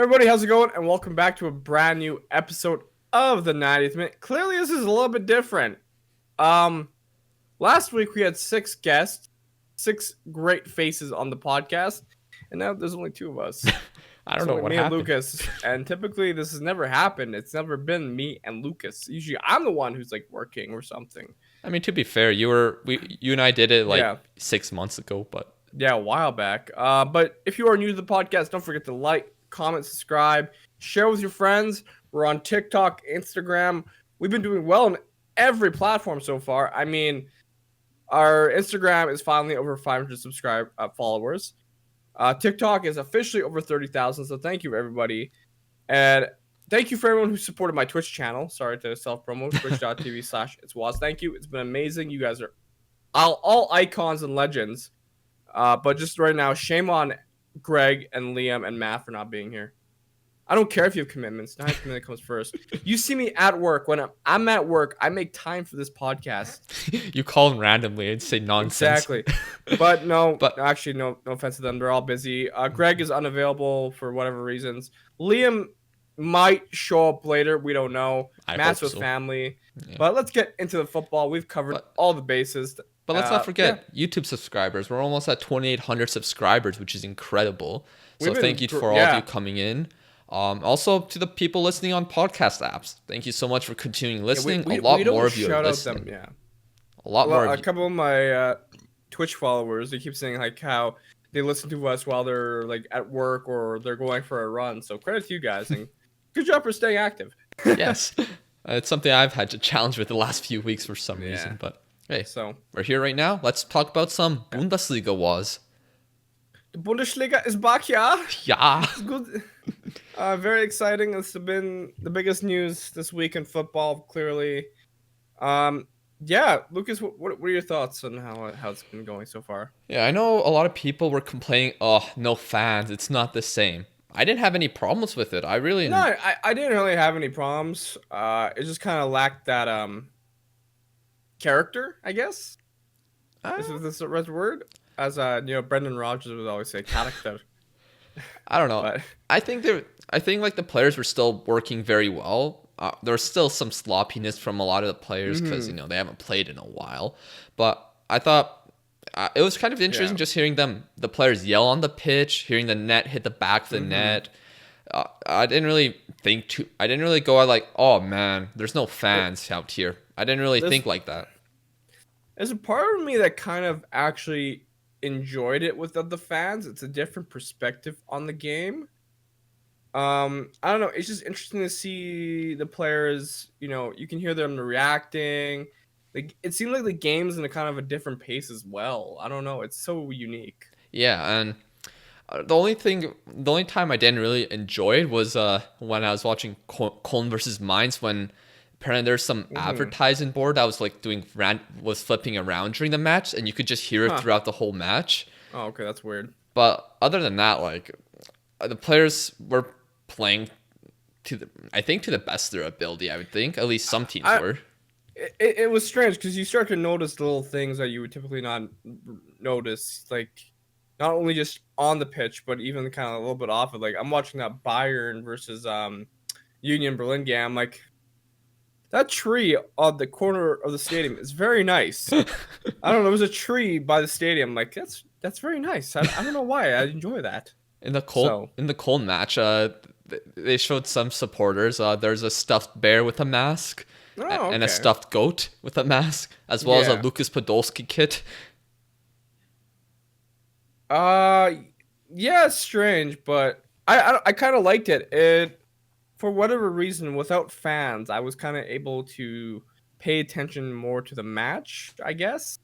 Everybody, how's it going? And welcome back to a brand new episode of the 90th Minute. Clearly, this is a little bit different. Last week we had 6 guests, 6 great faces on the podcast, and now there's only 2 of us. I don't know what me happened. And Lucas, and typically this has never happened. It's never been me and Lucas. Usually I'm the one who's like working or something. I mean, to be fair, you and I did it 6 months ago, but yeah, a while back. But if you are new to the podcast, don't forget to like, comment, subscribe, share with your friends. We're on TikTok, Instagram. We've been doing well on every platform so far. I mean, our Instagram is finally over 500 followers. TikTok is officially over 30,000, so thank you, everybody. And thank you for everyone who supported my Twitch channel. Sorry to self-promote, twitch.tv/itswas. Thank you. It's been amazing. You guys are all icons and legends. But just right now, shame on Greg and Liam and Matt for not being here. I don't care if you have commitments. Not commitment comes first. You see me at work. When I'm at work, I make time for this podcast. You call them randomly and say nonsense. Exactly. But no, actually, no offense to them. They're all busy. Greg is unavailable for whatever reasons. Liam might show up later. We don't know. Matt's with family. Yeah. But let's get into the football. We've covered all the bases. But let's not forget YouTube subscribers. We're almost at 2,800 subscribers, which is incredible. So thank you for all of you coming in. Also, to the people listening on podcast apps, thank you so much for continuing listening. A lot more of you are listening. A lot more of you. A couple of my Twitch followers, they keep saying like how they listen to us while they're like at work or they're going for a run. So credit to you guys and good job for staying active. Yes, it's something I've had to challenge with the last few weeks for some reason. But hey, so we're here right now. Let's talk about some Bundesliga was. The Bundesliga is back, yeah. Yeah. It's good. Very exciting. It's been the biggest news this week in football, clearly. Yeah, Lucas, what are your thoughts on how it's been going so far? Yeah, I know a lot of people were complaining, oh, no fans, it's not the same. I didn't have any problems with it. I didn't really have any problems. It just kind of lacked that character, I guess. Is this the right word? As Brendan Rodgers would always say, character. I don't know. But I think like the players were still working very well. There's still some sloppiness from a lot of the players because they haven't played in a while. But I thought it was kind of interesting just hearing the players yell on the pitch, hearing the net hit the back of the net. I didn't really go out like, oh man, there's no fans out here. I didn't really think like that. There's a part of me that kind of actually enjoyed it without the fans. It's a different perspective on the game. I don't know. It's just interesting to see the players. You can hear them reacting. Like it seemed like the game's in a kind of a different pace as well. I don't know. It's so unique. Yeah, and the only time I didn't really enjoy it was when I was watching Köln versus Mainz when apparently there's some advertising board that was like was flipping around during the match, and you could just hear it throughout the whole match. Oh, okay, that's weird. But other than that, like the players were playing to the best of their ability. I would think at least some teams were. It was strange because you start to notice little things that you would typically not notice, like not only just on the pitch, but even kind of a little bit off it. Like I'm watching that Bayern versus Union Berlin game. Like that tree on the corner of the stadium is very nice. I don't know. There was a tree by the stadium. Like that's very nice. I don't know why. I enjoy that. In the Köln match, they showed some supporters. There's a stuffed bear with a mask and a stuffed goat with a mask, as well as a Lucas Podolski kit. Yeah, it's strange, but I kind of liked it. For whatever reason, without fans, I was kind of able to pay attention more to the match, I guess.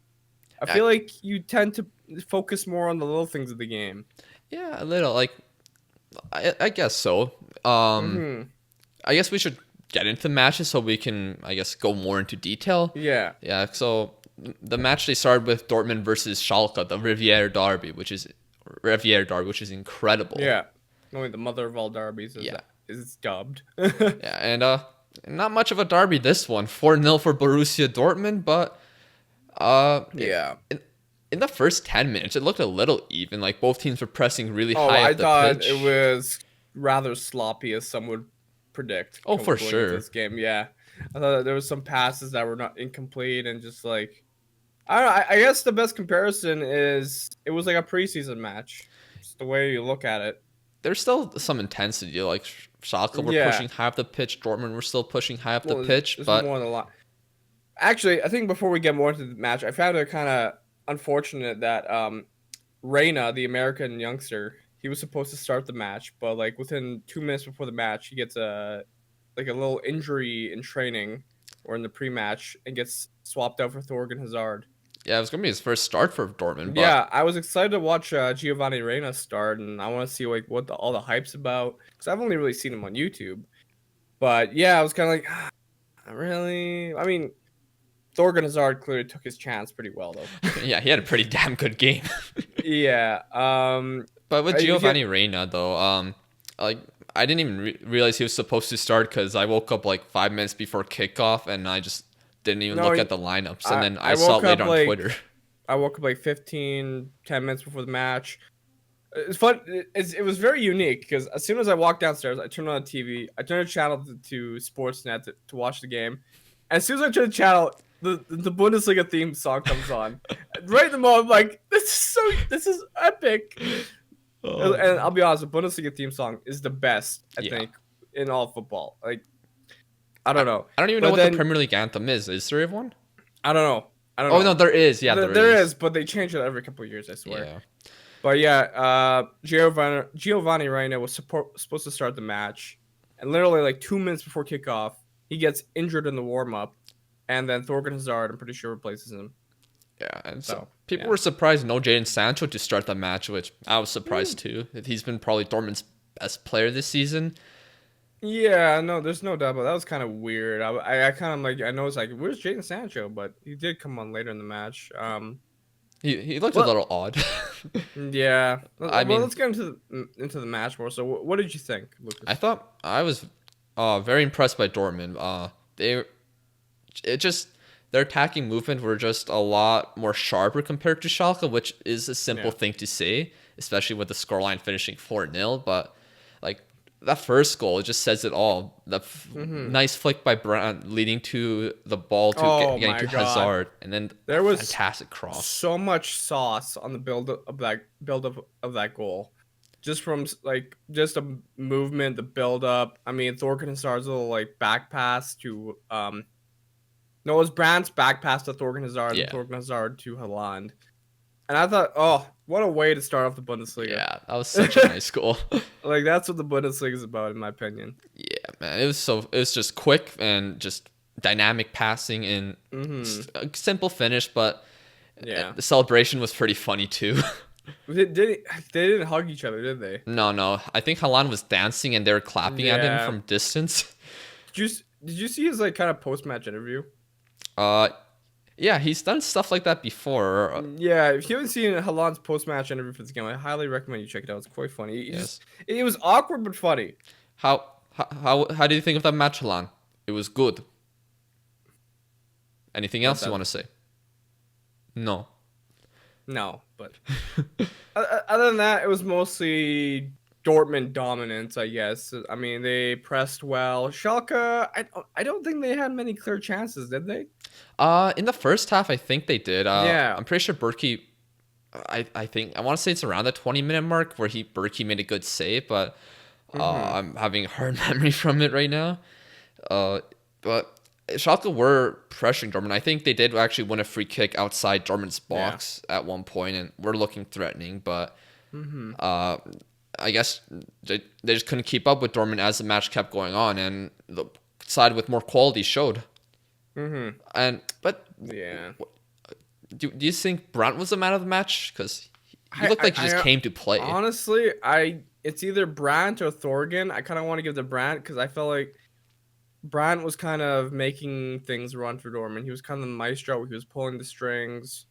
I feel like you tend to focus more on the little things of the game. Yeah, a little. Like, I guess so. I guess we should get into the matches so we can, I guess, go more into detail. Yeah. Yeah, so the match, they started with Dortmund versus Schalke, the Riviera Derby, which is incredible. Yeah. Only the mother of all derbies is dubbed. Yeah, and not much of a derby this one. 4-0 for Borussia Dortmund, but in the first 10 minutes, it looked a little even. Like both teams were pressing really high up the pitch. I thought it was rather sloppy as some would predict. Oh, for going sure. into this game, yeah. I thought there was some passes that were not incomplete and just like I don't know. I guess the best comparison is it was like a preseason match. It's the way you look at it. There's still some intensity. Like Schalke were Yeah. pushing high up the pitch. Dortmund were still pushing high up Well, the pitch. there's But more than a lot. Actually, I think before we get more into the match, I found it kind of unfortunate that Reyna, the American youngster, he was supposed to start the match, but like within 2 minutes before the match, he gets a little injury in training or in the pre-match and gets swapped out for Thorgan Hazard. yeah, it was gonna be his first start for Dortmund. But Yeah, I was excited to watch Giovanni Reyna start, and I want to see like what all the hype's about because I've only really seen him on YouTube. But yeah, I was kind of like, really? I mean, Thorgan Hazard clearly took his chance pretty well though. yeah, he had a pretty damn good game. Yeah. But with Giovanni Reyna though, like I didn't even realize he was supposed to start because I woke up like 5 minutes before kickoff and I just didn't even look at the lineups, and then I saw it later on Twitter. I woke up like 10 minutes before the match. It's fun. It was very unique because as soon as I walked downstairs, I turned on the TV. I turned the channel to Sportsnet to watch the game. As soon as I turned the channel, the Bundesliga theme song comes on. Right in the moment, I'm like, this is epic. Oh. And I'll be honest, the Bundesliga theme song is the best, I think, in all football. Like, I don't know. I don't even know what the Premier League anthem is. Is there one? I don't know. Oh, no, there is. Yeah, there is, but they change it every couple of years, I swear. Yeah. But yeah, Giovanni Reyna was supposed to start the match, and literally like 2 minutes before kickoff, he gets injured in the warm-up, and then Thorgan Hazard, I'm pretty sure, replaces him. Yeah, and so people were surprised no Jadon Sancho to start the match, which I was surprised too. He's been probably Dortmund's best player this season. Yeah, no, there's no doubt, but that was kind of weird. I kind of like, I know it's like, where's Jadon Sancho? But he did come on later in the match. He looked a little odd. Yeah. I mean, let's get into the match more. So, what did you think, Lucas? I thought I was very impressed by Dortmund. Their attacking movement were just a lot more sharper compared to Schalke, which is a simple thing to say, especially with the scoreline finishing 4-0. But like that first goal, it just says it all. The nice flick by Brandt leading to the ball to getting to Hazard, and then there was fantastic cross. So much sauce on the build up of that goal, just from like just a movement, the build up. I mean, Thorgan Hazard's little like back pass to no, it was Brandt's back pass to Thorgan Hazard and Thorgan Hazard to Haaland. And I thought, oh, what a way to start off the Bundesliga. Yeah, that was such a nice goal. Like, that's what the Bundesliga is about, in my opinion. Yeah, man. It was just quick and just dynamic passing and a simple finish, but the celebration was pretty funny too. They didn't hug each other, did they? No. I think Haaland was dancing and they were clapping at him from distance. Did you see his like kind of post-match interview? Yeah, he's done stuff like that before. Yeah, if you haven't seen Haaland's post-match interview for this game, I highly recommend you check it out. It's quite funny. It was awkward but funny. How do you think of that match, Haaland? It was good. Anything else you want to say? No, but other than that, it was mostly Dortmund dominance, I guess. I mean, they pressed well. Schalke, I don't think they had many clear chances, did they? In the first half, I think they did. I'm pretty sure Berkey. I want to say it's around the 20-minute mark where Berkey made a good save, but I'm having a hard memory from it right now. But Schalke were pressuring Dortmund. I think they did actually win a free kick outside Dortmund's box at one point, and were looking threatening, but I guess they just couldn't keep up with Dortmund as the match kept going on, and the side with more quality showed. Do you think Brandt was the man of the match? Because he looked like he just came to play. Honestly, it's either Brandt or Thorgan. I kind of want to give the Brandt because I felt like Brandt was kind of making things run for Dortmund. He was kind of the maestro. He was pulling the strings.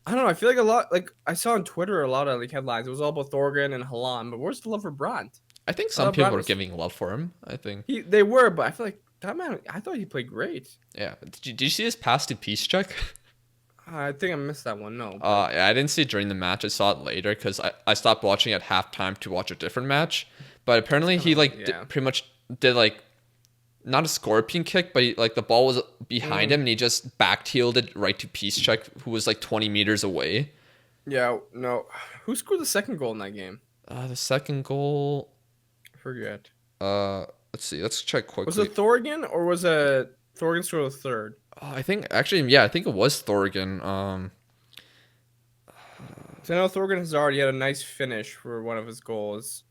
I don't know. I feel like a lot. Like I saw on Twitter a lot of like headlines. It was all about Thorgan and Haaland, but where's the love for Brandt? I think some people were giving love for him. I think they were, but I feel like that man. I thought he played great. Yeah. Did you see his pass to Pjanic? I think I missed that one. No. Yeah, I didn't see it during the match. I saw it later because I stopped watching at halftime to watch a different match. but apparently he pretty much did like not a scorpion kick, but the ball was behind him and he just back-heeled it right to Pjanic, who was like 20 meters away. Yeah, no. Who scored the second goal in that game? The second goal, I forget. Let's see. Let's check quickly. Was it Thorgan or was it Thorgan scored the third? I think it was Thorgan. So I know Thorgan has already had a nice finish for one of his goals,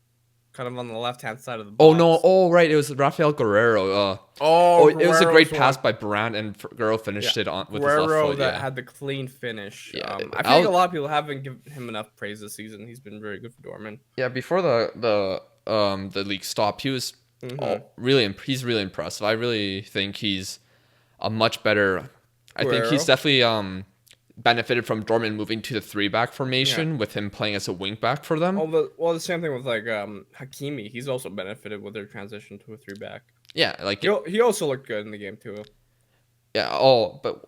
kind of on the left-hand side of the box. Oh no! Oh right, it was Rafael Guerrero. It was a great pass by Brandt, and Guerrero finished it on with his left foot. That had the clean finish. Yeah, I think a lot of people haven't given him enough praise this season. He's been very good for Dortmund. Yeah, before the league stopped, he was he's really impressive. I really think he's a much better. I think he's definitely benefited from Dortmund moving to the 3-back formation with him playing as a wing back for them. The same thing with like Hakimi. He's also benefited with their transition to a 3-back. Yeah, like he also looked good in the game too. Yeah. Oh, but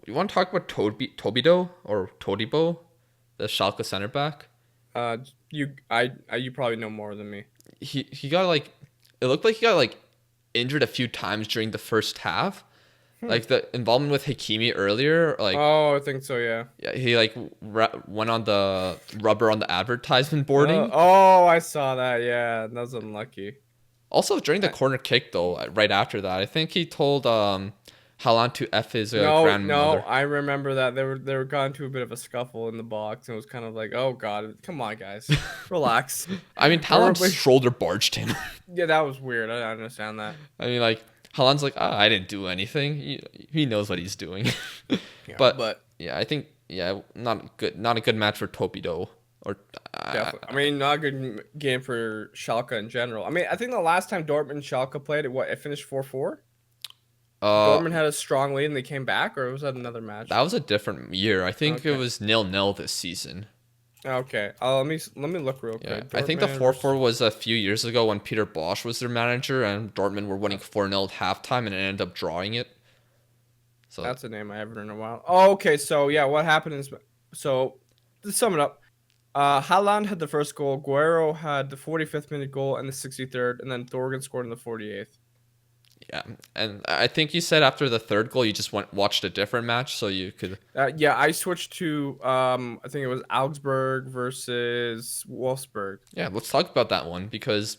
you want to talk about Todibo, the Schalke center back? You probably know more than me. He got it looked like he got injured a few times during the first half. Like the involvement with Hakimi earlier, I think so, yeah. Yeah, he went on the rubber on the advertisement boarding. I saw that. Yeah, that was unlucky. Also, during the corner kick though, right after that, I think he told Haaland to f his grandmother. No, I remember that they were got into a bit of a scuffle in the box, and it was kind of like, oh god, come on guys, relax. I mean, Haaland shoulder barged him. Yeah, that was weird. I don't understand that. I mean, Haaland's I didn't do anything. He knows what he's doing. But yeah, I think not a good match for Topido. I mean, not a good game for Schalke in general. I mean, I think the last time Dortmund and Schalke played, it finished 4-4. Dortmund had a strong lead and they came back, or was that another match? That was a different year. I think it was 0-0 this season. Okay. Let me look real quick. Yeah, I think the 4-4 was a few years ago when Peter Bosch was their manager and Dortmund were winning 4-0 at halftime and it ended up drawing it. So that's a name I haven't heard in a while. Oh, okay. So yeah, what happened is, to sum it up, Haaland had the first goal, Guerrero had the 45th minute goal and the 63rd, and then Thorgan scored in the 48th. Yeah, and I think you said after the third goal you just watched a different match so you could. Yeah, I switched to I think it was Augsburg versus Wolfsburg. Yeah, let's talk about that one because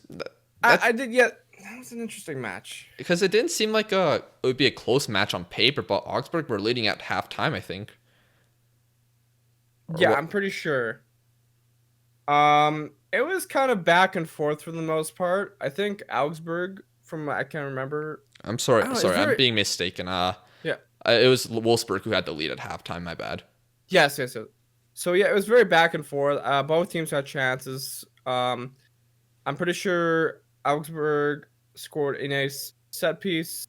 I did. Yeah, that was an interesting match because it didn't seem like it would be a close match on paper, but Augsburg were leading at halftime, I think. I'm pretty sure. It was kind of back and forth for the most part. I think Augsburg. I can't remember. I'm sorry. I'm being mistaken. It was Wolfsburg who had the lead at halftime. My bad. Yes. So yeah, it was very back and forth. Both teams had chances. I'm pretty sure Augsburg scored in a set piece,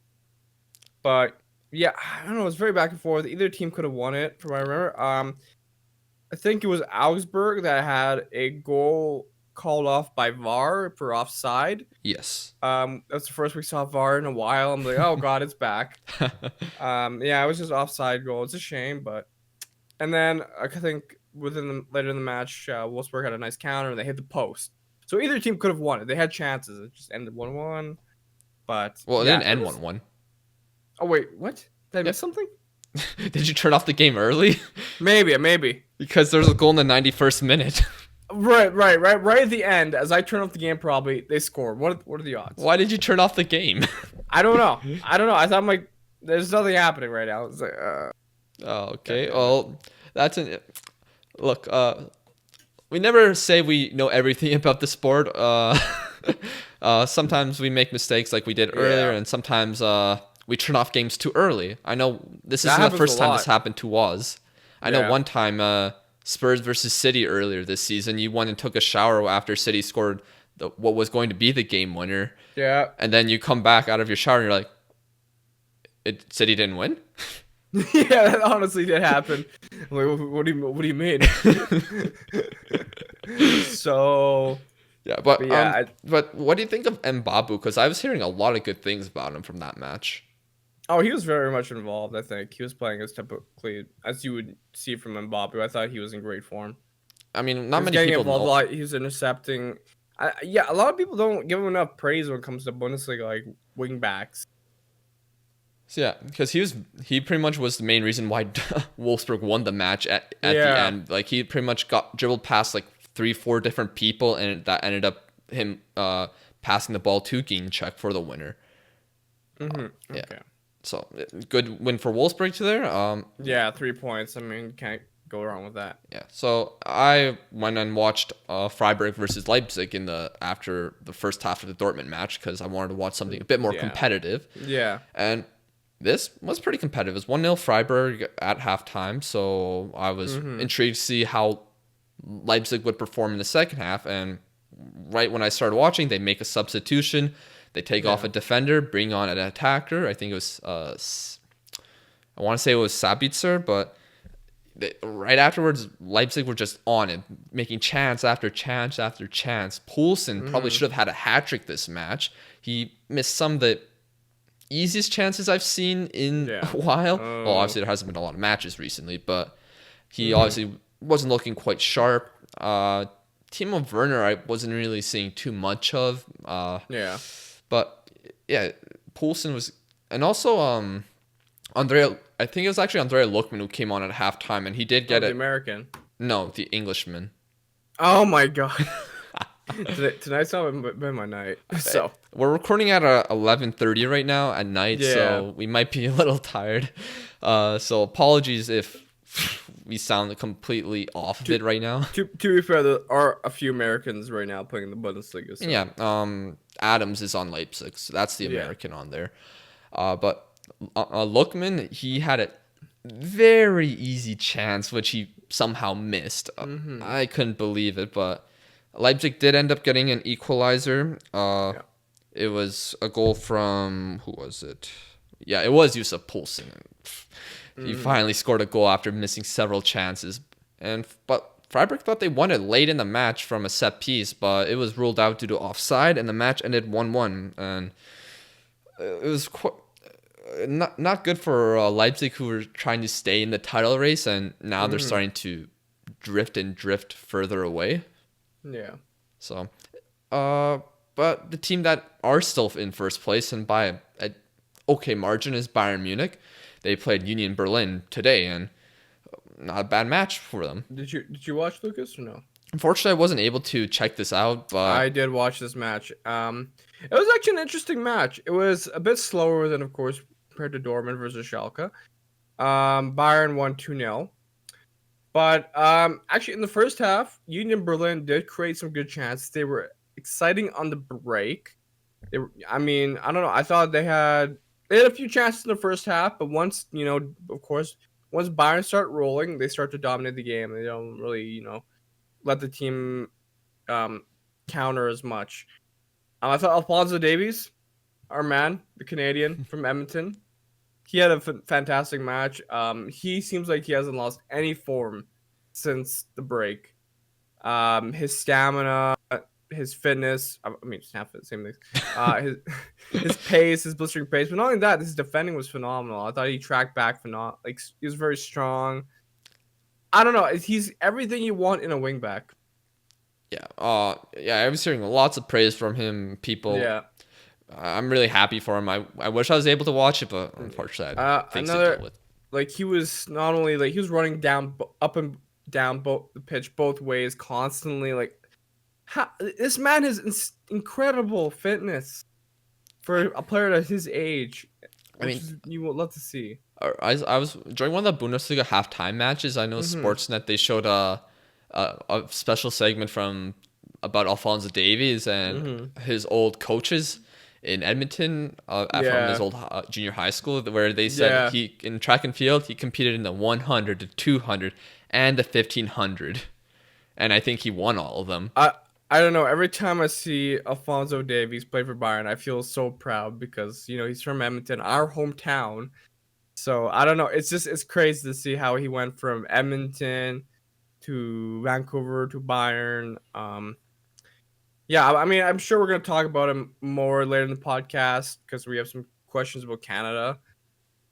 but yeah, I don't know. It was very back and forth. Either team could have won it, from what I remember. I think it was Augsburg that had a goal called off by VAR for offside. Yes. That's the first we saw VAR in a while. I'm like, oh god, it's back. Yeah, it was just offside goal. It's a shame, but and then I think later in the match, Wolfsburg had a nice counter and they hit the post. So either team could have won it. They had chances. It just ended 1-1. But it didn't end 1-1. Oh wait, what? Did I miss something? Did you turn off the game early? Maybe. Because there was a goal in the 91st minute. Right at the end, as I turn off the game, probably they scored. What are the odds? Why did you turn off the game? I don't know. I thought there's nothing happening right now. It's like, oh, okay. Well, look. We never say we know everything about the sport. Sometimes we make mistakes like we did earlier, and sometimes we turn off games too early. I know this isn't the first time this happened to us. I know one time. Spurs versus City earlier this season. You went and took a shower after City scored what was going to be the game winner. Yeah. And then you come back out of your shower and you're like, City didn't win? Yeah, that honestly did happen. I'm like, what do you mean? So yeah, but what do you think of Mbabu? Because I was hearing a lot of good things about him from that match. Oh, he was very much involved, I think. He was playing as typically as you would see from Mbappe. I thought he was in great form. I mean, not many people know. He was intercepting. Yeah, a lot of people don't give him enough praise when it comes to Bundesliga, like wing backs. So yeah, because he pretty much was the main reason why Wolfsburg won the match at the end. Like he pretty much got dribbled past like 3-4 different people, and that ended up him passing the ball to Ginczek for the winner. Mm-hmm. Yeah. Okay. So good win for Wolfsburg there. Yeah, 3 points. I mean, can't go wrong with that. Yeah. So I went and watched Freiburg versus Leipzig after the first half of the Dortmund match because I wanted to watch something a bit more competitive. Yeah. And this was pretty competitive. It was 1-0 Freiburg at halftime, so I was intrigued to see how Leipzig would perform in the second half. And right when I started watching, they make a substitution. They take off a defender, bring on an attacker. I think it was, I want to say it was Sabitzer, but right afterwards, Leipzig were just on it, making chance after chance after chance. Poulsen probably should have had a hat trick this match. He missed some of the easiest chances I've seen in a while. Well, obviously there hasn't been a lot of matches recently, but he obviously wasn't looking quite sharp. Timo Werner, I wasn't really seeing too much of. But yeah, Poulsen was, and also Andrea. I think it was actually Andrea Lookman who came on at halftime, and he did get the American. No, the Englishman. Oh my god. Tonight's not been my night. So we're recording at 11:30 right now at night, so we might be a little tired. So apologies if we sound completely off of it right now. To be fair, there are a few Americans right now playing in the Bundesliga. So. Yeah, Adams is on Leipzig, so that's the American on there. But Lookman, he had a very easy chance, which he somehow missed. I couldn't believe it, but Leipzig did end up getting an equalizer. It was a goal from, who was it? Yeah, it was Yusuf Poulsen. He finally scored a goal after missing several chances. But Freiburg thought they won it late in the match from a set piece, but it was ruled out due to offside, and the match ended 1-1. And it was not good for Leipzig, who were trying to stay in the title race, and now they're starting to drift further away. Yeah. So, but the team that are still in first place and by an okay margin is Bayern Munich. They played Union Berlin today, and not a bad match for them. Did you watch, Lucas, or no? Unfortunately, I wasn't able to check this out, but I did watch this match. It was actually an interesting match. It was a bit slower than, of course, compared to Dortmund versus Schalke. Bayern won 2-0. But actually, in the first half, Union Berlin did create some good chances. They were exciting on the break. I don't know. I thought they had a few chances in the first half, but once, of course, once Bayern start rolling, they start to dominate the game. They don't really, let the team counter as much. I thought Alphonso Davies, our man, the Canadian from Edmonton, he had a fantastic match. He seems like he hasn't lost any form since the break. His stamina, his fitness, same thing. His pace, his blistering pace, but not only that, his defending was phenomenal. I thought he tracked back phenomenal. Like, he was very strong. I don't know. He's everything you want in a wingback. Yeah. I was hearing lots of praise from him. People. Yeah. I'm really happy for him. I wish I was able to watch it, but unfortunately, I have things to deal with. Like, he was not only like he was running up and down the pitch both ways constantly. Like, this man has incredible fitness for a player at his age. You would love to see. I was during one of the Bundesliga halftime matches. I know Sportsnet, they showed a special segment about Alphonso Davies and his old coaches in Edmonton from his old junior high school, where they said he in track and field he competed in the 100, the 200, and the 1500, and I think he won all of them. I don't know. Every time I see Alphonso Davies play for Bayern, I feel so proud because he's from Edmonton, our hometown. So I don't know. It's crazy to see how he went from Edmonton to Vancouver to Bayern. I'm sure we're going to talk about him more later in the podcast because we have some questions about Canada.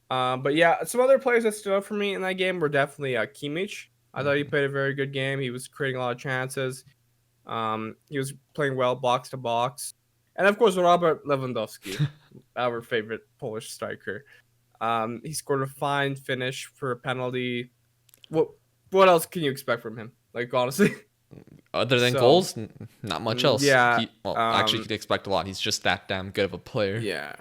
But yeah, some other players that stood out for me in that game were definitely Kimmich. I thought he played a very good game. He was creating a lot of chances. He was playing well box to box. And of course, Robert Lewandowski, our favorite Polish striker. He scored a fine finish for a penalty. What else can you expect from him? Like, honestly. Other than goals, not much else. Yeah. Actually, you could expect a lot. He's just that damn good of a player. Yeah.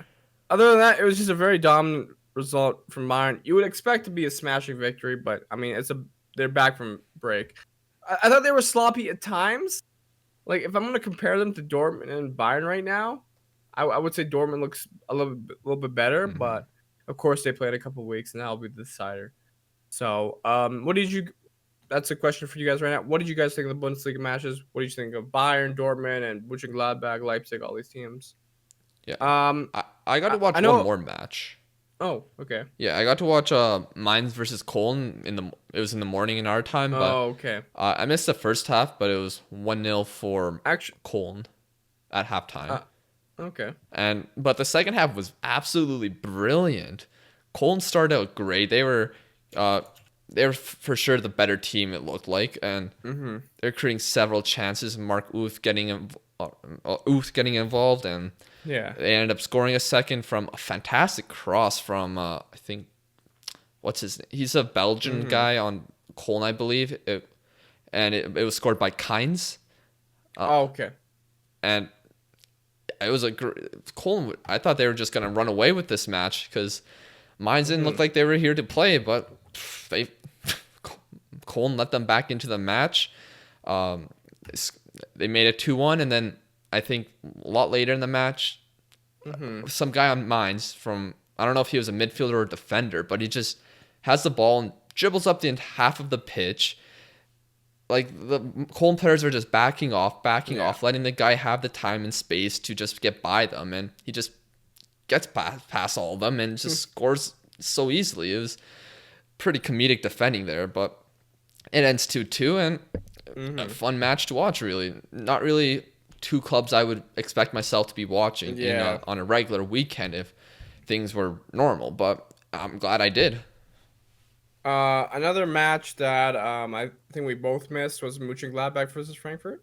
Other than that, it was just a very dominant result from Bayern. You would expect to be a smashing victory, but I mean, they're back from break. I thought they were sloppy at times. Like, if I'm going to compare them to Dortmund and Bayern right now, I would say Dortmund looks a little bit better, but of course they played a couple of weeks and that'll be the decider. So, that's a question for you guys right now. What did you guys think of the Bundesliga matches? What did you think of Bayern, Dortmund, and Gladbach, Leipzig, all these teams? Yeah. I got to watch one more match. Oh, okay. Yeah, I got to watch Mainz versus Köln it was in the morning in our time. But, okay. I missed the first half, but it was 1-0 for Köln at halftime. Okay. But the second half was absolutely brilliant. Köln started out great. They were for sure the better team, it looked like, and they're creating several chances. Mark Uth getting involved, and they ended up scoring a second from a fantastic cross from I think what's his name? He's a Belgian guy on Köln, I believe. It was scored by Kynes. Okay. And it was Köln. I thought they were just gonna run away with this match because Mainz didn't look like they were here to play, but Köln let them back into the match. They made it 2-1, and then I think a lot later in the match, some guy on Mainz I don't know if he was a midfielder or a defender, but he just has the ball and dribbles up the half of the pitch. Like, the Köln players are just backing off, letting the guy have the time and space to just get by them, and he just gets past all of them and just scores so easily. It was pretty comedic defending there, but it ends 2-2, and a fun match to watch, really. Not really two clubs I would expect myself to be watching on a regular weekend if things were normal, but I'm glad I did. Another match that I think we both missed was Gladbach versus Frankfurt.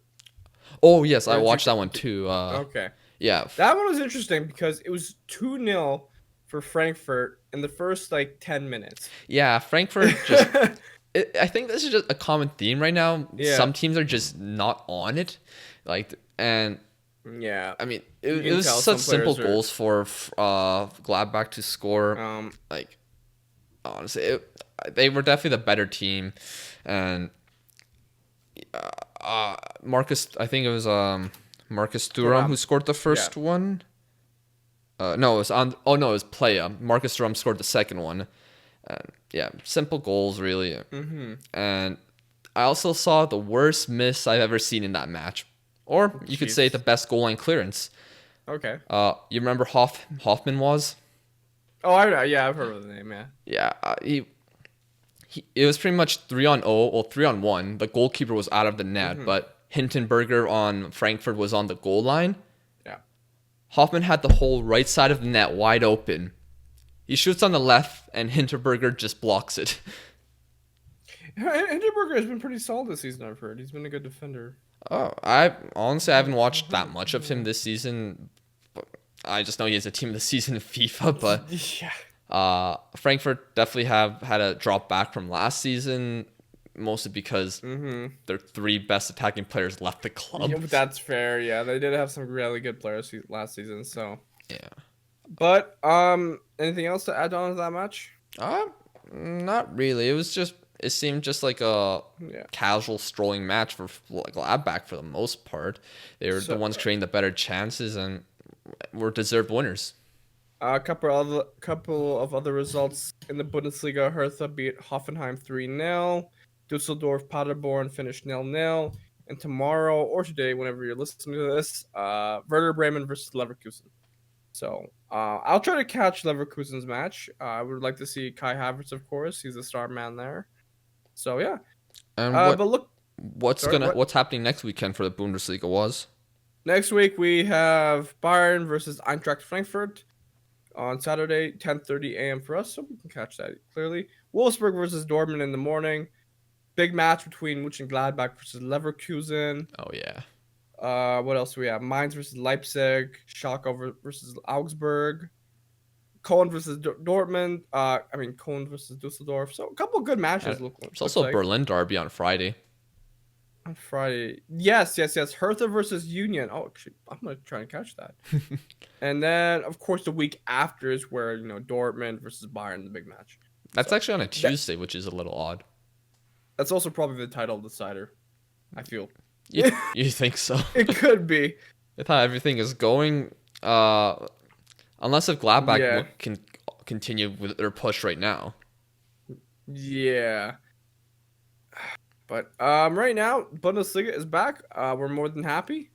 Oh, yes, I watched that one too. Okay. Yeah. That one was interesting because it was 2-0 for Frankfurt in the first 10 minutes. Yeah, Frankfurt just I think this is just a common theme right now. Yeah. Some teams are just not on it. I mean, it was such simple goals for Gladbach to score. Honestly, they were definitely the better team, and I think it was Marcus Thuram who scored the first one. It was Playa. Marcus Thuram scored the second one. Simple goals, really. And I also saw the worst miss I've ever seen in that match. Or you could say the best goal line clearance. Okay. You remember Hoffman was? Oh, I've heard of the name, yeah. Yeah, it was pretty much 3-on-0, or 3-on-1. The goalkeeper was out of the net, but Hintenberger on Frankfurt was on the goal line. Yeah. Hoffman had the whole right side of the net wide open. He shoots on the left, and Hinterberger just blocks it. Hinterberger has been pretty solid this season, I've heard. He's been a good defender. Oh, I haven't watched that much of him this season. But I just know he has a team of the season in FIFA. But Frankfurt definitely have had a drop back from last season, mostly because their three best attacking players left the club. Yeah, that's fair. Yeah, they did have some really good players last season. So yeah. But anything else to add on to that match? Not really. It seemed just like a casual strolling match for Gladbach for the most part. They were the ones creating the better chances and were deserved winners. A couple of other results in the Bundesliga. Hertha beat Hoffenheim 3-0. Dusseldorf Paderborn finished 0-0. And tomorrow or today, whenever you're listening to this, Werder Bremen versus Leverkusen. So I'll try to catch Leverkusen's match. I would like to see Kai Havertz, of course. He's the star man there. So yeah. And but look, what's happening next weekend for the Bundesliga was? Next week we have Bayern versus Eintracht Frankfurt on Saturday, 10:30 a.m. for us, so we can catch that clearly. Wolfsburg versus Dortmund in the morning. Big match between Gladbach versus Leverkusen. Oh yeah. What else do we have? Mainz versus Leipzig, Schalke versus Augsburg, Köln versus Dortmund. Köln versus Dusseldorf. So a couple of good matches. There's also a Berlin derby on Friday. On Friday, yes. Hertha versus Union. Oh, actually, I'm gonna try and catch that. And then, of course, the week after is where Dortmund versus Bayern, the big match. That's actually on a Tuesday, which is a little odd. That's also probably the title decider, I feel. You think so? It could be. With how everything is going, unless if Gladbach can continue with their push right now. Yeah. But right now, Bundesliga is back. We're more than happy.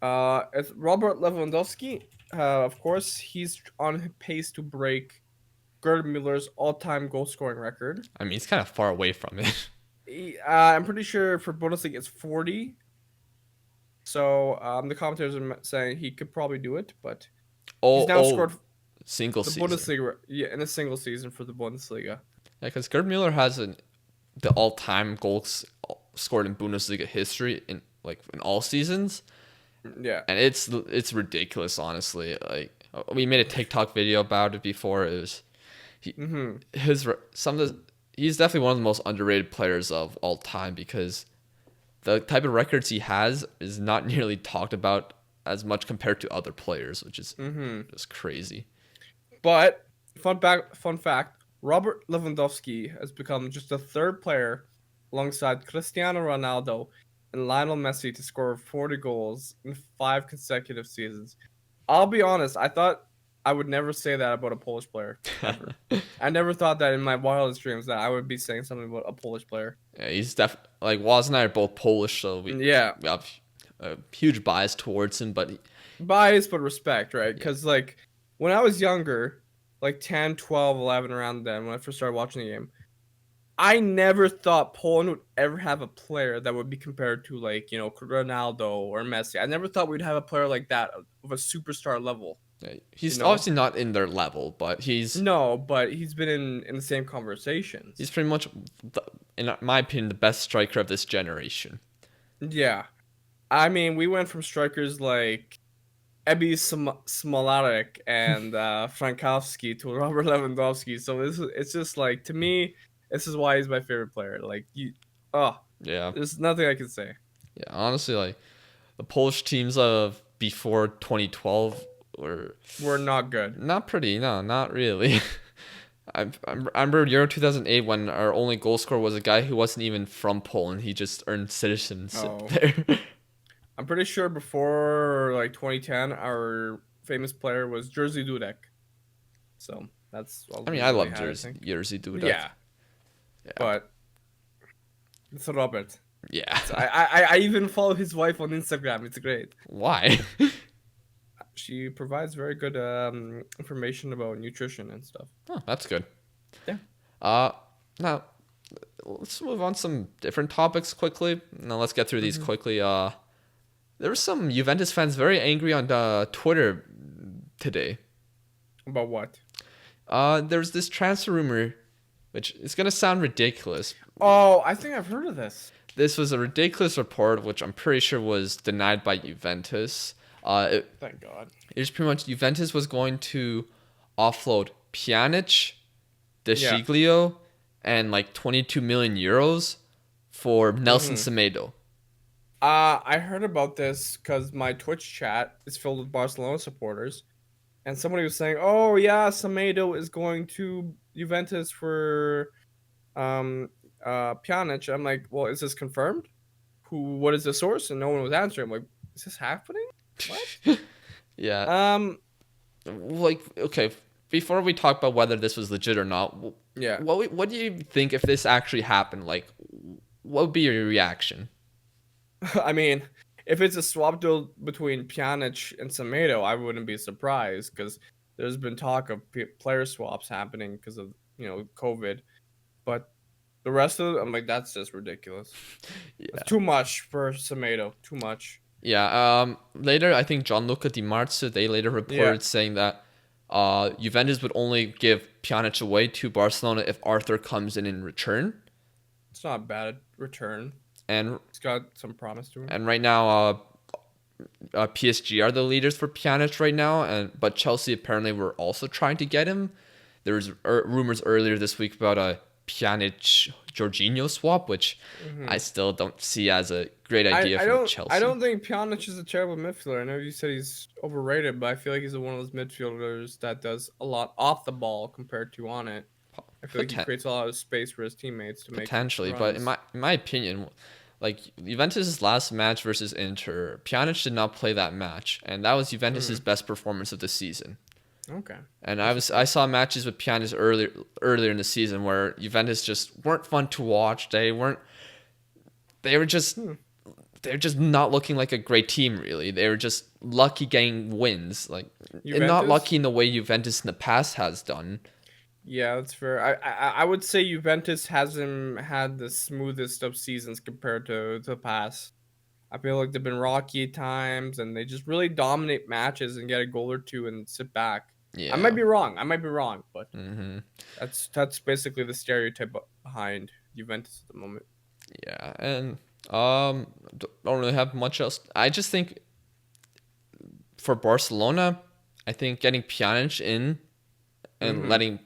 It's Robert Lewandowski. Of course, he's on pace to break Gerd Muller's all-time goal-scoring record. I mean, he's kind of far away from it. I'm pretty sure for Bundesliga it's 40. So the commentators are saying he could probably do it, but he's now scored single the season. Bundesliga, in a single season for the Bundesliga. Yeah, because Gerd Muller has the all-time goals scored in Bundesliga history in all seasons. Yeah, and it's ridiculous, honestly. Like, we made a TikTok video about it before. It was he's definitely one of the most underrated players of all time because the type of records he has is not nearly talked about as much compared to other players, which is just crazy. But fun fact, Robert Lewandowski has become just the third player alongside Cristiano Ronaldo and Lionel Messi to score 40 goals in 5 consecutive seasons. I'll be honest, I thought I would never say that about a Polish player. Ever. I never thought that in my wildest dreams that I would be saying something about a Polish player. Yeah, he's definitely Waz and I are both Polish, so we have a huge bias towards him, but bias but respect, right? Because when I was younger, 10, 12, 11, around then, when I first started watching the game, I never thought Poland would ever have a player that would be compared to Ronaldo or Messi. I never thought we'd have a player like that of a superstar level. Yeah, he's obviously not in their level, but he's been in the same conversations. He's pretty much, in my opinion, the best striker of this generation. Yeah, I mean, we went from strikers like Ebi Smolarek and Frankowski to Robert Lewandowski. So it's just to me, this is why he's my favorite player. There's nothing I can say. Yeah, honestly, the Polish teams of before 2012 were not good. Not really. I remember Euro 2008 when our only goal scorer was a guy who wasn't even from Poland. He just earned citizenship there. I'm pretty sure before 2010, our famous player was Jerzy Dudek. So that's. I love Jerzy Dudek. Yeah, but it's Robert. Yeah, so I even follow his wife on Instagram. It's great. Why? She provides very good information about nutrition and stuff. Oh, that's good. Yeah. Now let's move on to some different topics quickly. Now let's get through these quickly. There were some Juventus fans very angry on Twitter today. About what? There's this transfer rumor, which is gonna sound ridiculous. Oh, I think I've heard of this. This was a ridiculous report, which I'm pretty sure was denied by Juventus. Thank God. It was pretty much Juventus was going to offload Pjanic, De Sciglio, and 22 million euros for Nelson Semedo. I heard about this because my Twitch chat is filled with Barcelona supporters, and somebody was saying, "Oh yeah, Semedo is going to Juventus for Pjanic." I'm like, "Well, is this confirmed? What is the source?" And no one was answering. I'm like, "Is this happening? What?" Yeah. Okay. Before we talk about whether this was legit or not, what do you think if this actually happened? What would be your reaction? I mean, if it's a swap deal between Pjanic and Semedo, I wouldn't be surprised because there's been talk of player swaps happening because of COVID. But the rest of it, I'm like, that's just ridiculous. Yeah. It's too much for Semedo. Too much. Yeah. Later, I think Gianluca Di Marzio, they later reported saying that Juventus would only give Pjanic away to Barcelona if Arthur comes in return. It's not a bad return. And it's got some promise to him. And right now, PSG are the leaders for Pjanic right now, but Chelsea apparently were also trying to get him. There was rumors earlier this week about a Pjanic Jorginho swap, which I still don't see as a great idea from Chelsea. I don't think Pjanic is a terrible midfielder. I know you said he's overrated, but I feel like he's one of those midfielders that does a lot off the ball compared to on it. I feel like he creates a lot of space for his teammates to make potentially, runs. but in my opinion, like Juventus' last match versus Inter, Pjanic did not play that match, and that was Juventus' best performance of the season. Okay. And I saw matches with Pjanic earlier in the season where Juventus just weren't fun to watch. They were just not looking like a great team really. They were just lucky getting wins, like and not lucky in the way Juventus in the past has done. Yeah, that's fair. I would say Juventus hasn't had the smoothest of seasons compared to the past. I feel like they've been rocky at times, and they just really dominate matches and get a goal or two and sit back. Yeah, I might be wrong, but that's basically the stereotype behind Juventus at the moment. Yeah, and don't really have much else. I just think for Barcelona, I think getting Pjanic in and letting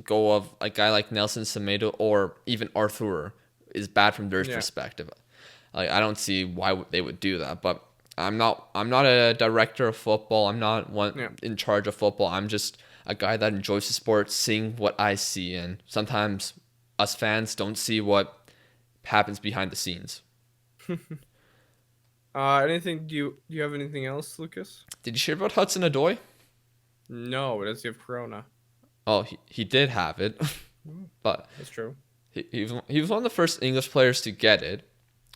go of a guy like Nelson Semedo or even Arthur is bad from their perspective. Like I don't see why they would do that, but I'm not a director of football. I'm not one in charge of football. I'm just a guy that enjoys the sport, seeing what I see, and sometimes us fans don't see what happens behind the scenes. Anything? Do you have anything else, Lucas? Did you hear about Hudson-Odoi? No, does he have corona? Oh, he did have it, but that's true. He was one of the first English players to get it,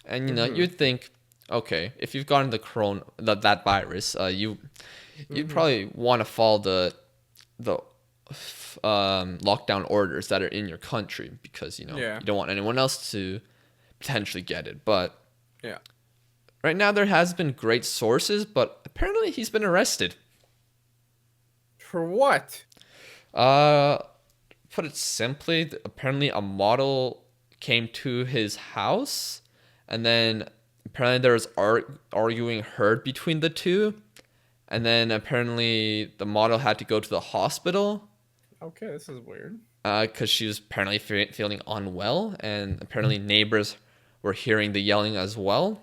and you know you'd think, okay, if you've gotten the corona, that virus, you'd probably want to follow the lockdown orders that are in your country because you don't want anyone else to potentially get it. But right now there has been great sources, but apparently he's been arrested. For what? Put it simply, apparently a model came to his house, and then apparently there was arguing heard between the two, and then apparently the model had to go to the hospital. Okay, this is weird. Because she was apparently feeling unwell, and apparently neighbors were hearing the yelling as well.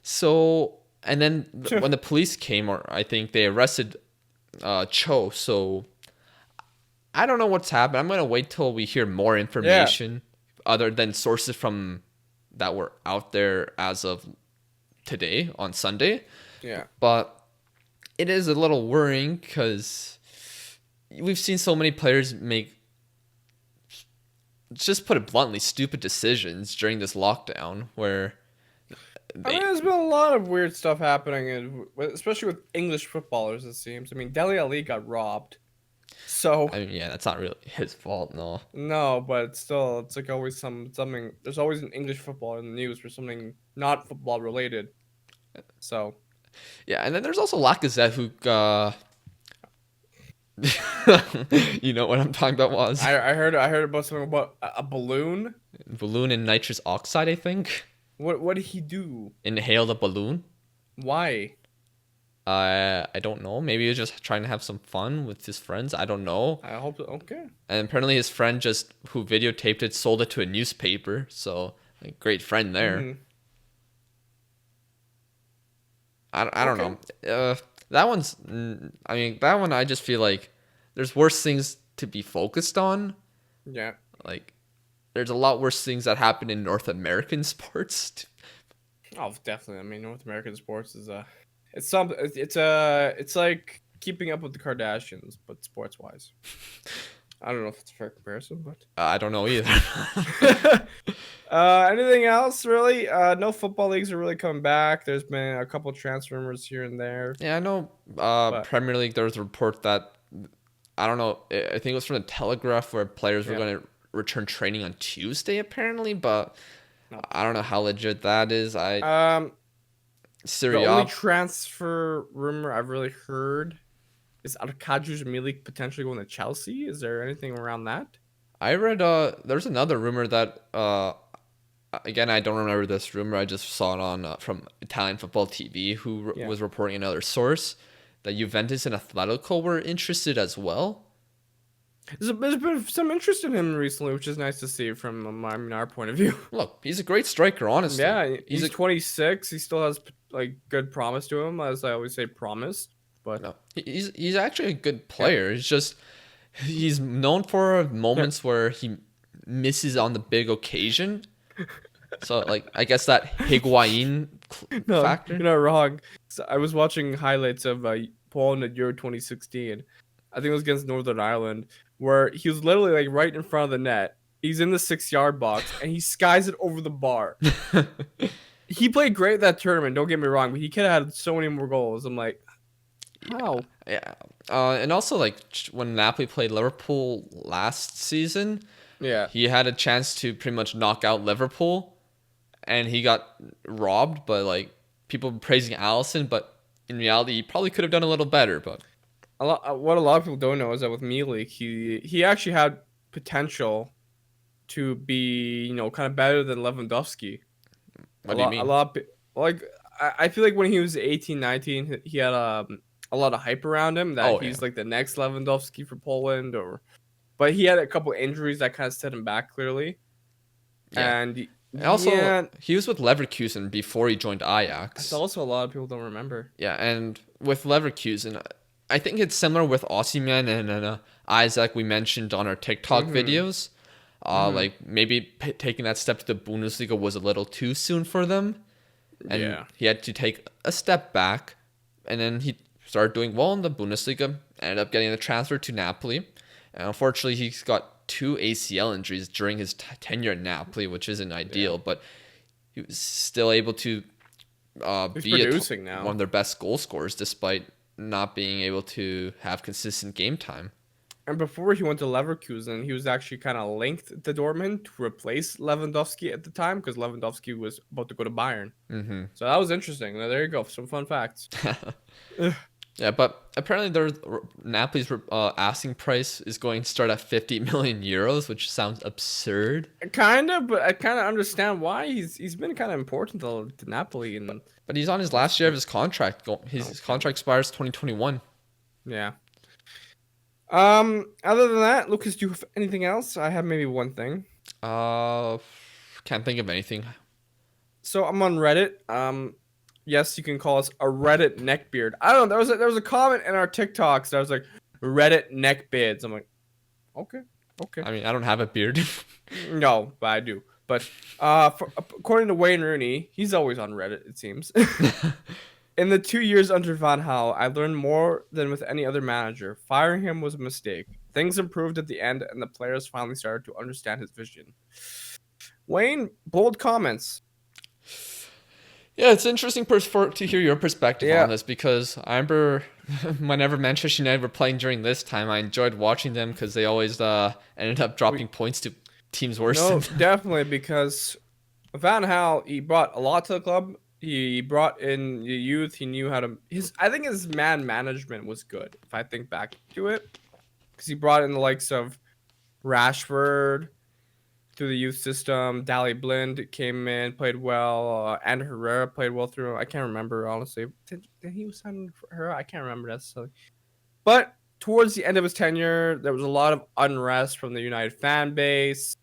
So, and then when the police came, or I think they arrested Cho, so I don't know what's happened. I'm going to wait till we hear more information other than sources from that were out there as of today on Sunday. Yeah. But it is a little worrying because we've seen so many players make, just put it bluntly, stupid decisions during this lockdown where there's been a lot of weird stuff happening, especially with English footballers, it seems. I mean, Dele Alli got robbed. So I mean, that's not really his fault, no. No, but it's like always something. There's always an English football in the news for something not football related. So, yeah, and then there's also Lacazette who, you know what I'm talking about, was I heard about something about a balloon and nitrous oxide. I think. What did he do? Inhale the balloon. Why? I don't know. Maybe he was just trying to have some fun with his friends. I don't know. I hope so. Okay. And apparently his friend who videotaped it sold it to a newspaper. So a great friend there. I don't know. That one I just feel like there's worse things to be focused on. Yeah. Like there's a lot worse things that happen in North American sports. Oh, definitely. I mean, North American sports is it's like keeping up with the Kardashians, but sports wise. I don't know if it's a fair comparison, but I don't know either. Anything else really? No football leagues are really coming back. There's been a couple transfer rumors here and there. Yeah, I know. Premier League. There was a report that I don't know. I think it was from the Telegraph where players were going to return training on Tuesday, apparently, but I don't know how legit that is. The only transfer rumor I've really heard is Arkadiusz Milik potentially going to Chelsea. Is there anything around that? I read there's another rumor that again, I don't remember this rumor. I just saw it on from Italian Football TV, who was reporting another source that Juventus and Atletico were interested as well. There's been some interest in him recently, which is nice to see from our point of view. Look, he's a great striker, honestly. Yeah, he's 26. He still has like good promise to him, as I always say, promise. But no, he's actually a good player. It's just he's known for moments where he misses on the big occasion. So, like, I guess that Higuain factor. You're not wrong. So I was watching highlights of Poland at Euro 2016. I think it was against Northern Ireland, where he was literally like right in front of the net. He's in the 6-yard box and he skies it over the bar. He played great that tournament. Don't get me wrong, but he could have had so many more goals. I'm like, how? Yeah. And also, like, when Napoli played Liverpool last season, he had a chance to pretty much knock out Liverpool, and he got robbed. But like, people were praising Alisson, but in reality, he probably could have done a little better. But what a lot of people don't know is that with Milik, he actually had potential to be, kind of better than Lewandowski. What do you mean? I feel like when he was 18, 19, he had a lot of hype around him that he's like the next Lewandowski for Poland, but he had a couple injuries that kind of set him back clearly. Yeah. And also, he was with Leverkusen before he joined Ajax. That's also a lot of people don't remember. Yeah, and with Leverkusen, I think it's similar with Osimhen and Isaac we mentioned on our TikTok videos. Like, maybe taking that step to the Bundesliga was a little too soon for them. And he had to take a step back. And then he started doing well in the Bundesliga. Ended up getting the transfer to Napoli. And unfortunately, he's got 2 ACL injuries during his tenure at Napoli, which isn't ideal. But he was still able to be one of their best goal scorers, despite not being able to have consistent game time. And before he went to Leverkusen, he was actually kind of linked to Dortmund to replace Lewandowski at the time, because Lewandowski was about to go to Bayern. Mm-hmm. So that was interesting. Now, there you go. Some fun facts. Yeah, but apparently Napoli's asking price is going to start at 50 million euros, which sounds absurd. Kind of, but I kind of understand why. He's been kind of important to Napoli. But he's on his last year of his contract. His contract expires 2021. Yeah. Other than that, Lucas, do you have anything else? I have maybe one thing. Can't think of anything. So I'm on Reddit. Yes, you can call us a Reddit neckbeard. I don't know. There was a comment in our TikToks that was like Reddit neckbeards. I'm like, okay. I mean, I don't have a beard. No, but I do. But according to Wayne Rooney, he's always on Reddit, it seems. In the 2 years under Van Gaal, I learned more than with any other manager. Firing him was a mistake. Things improved at the end, and the players finally started to understand his vision. Wayne, bold comments. Yeah, it's interesting to hear your perspective on this, because I remember whenever Manchester United were playing during this time, I enjoyed watching them because they always ended up dropping points to teams worse. No, definitely, because Van Gaal, he brought a lot to the club. He brought in the youth. He knew how to. I think his man management was good, if I think back to it, because he brought in the likes of Rashford through the youth system. Daley Blind came in, played well, and Herrera played well through. I can't remember, honestly. Did he sign for Herrera? I can't remember necessarily. But towards the end of his tenure, there was a lot of unrest from the United fan base.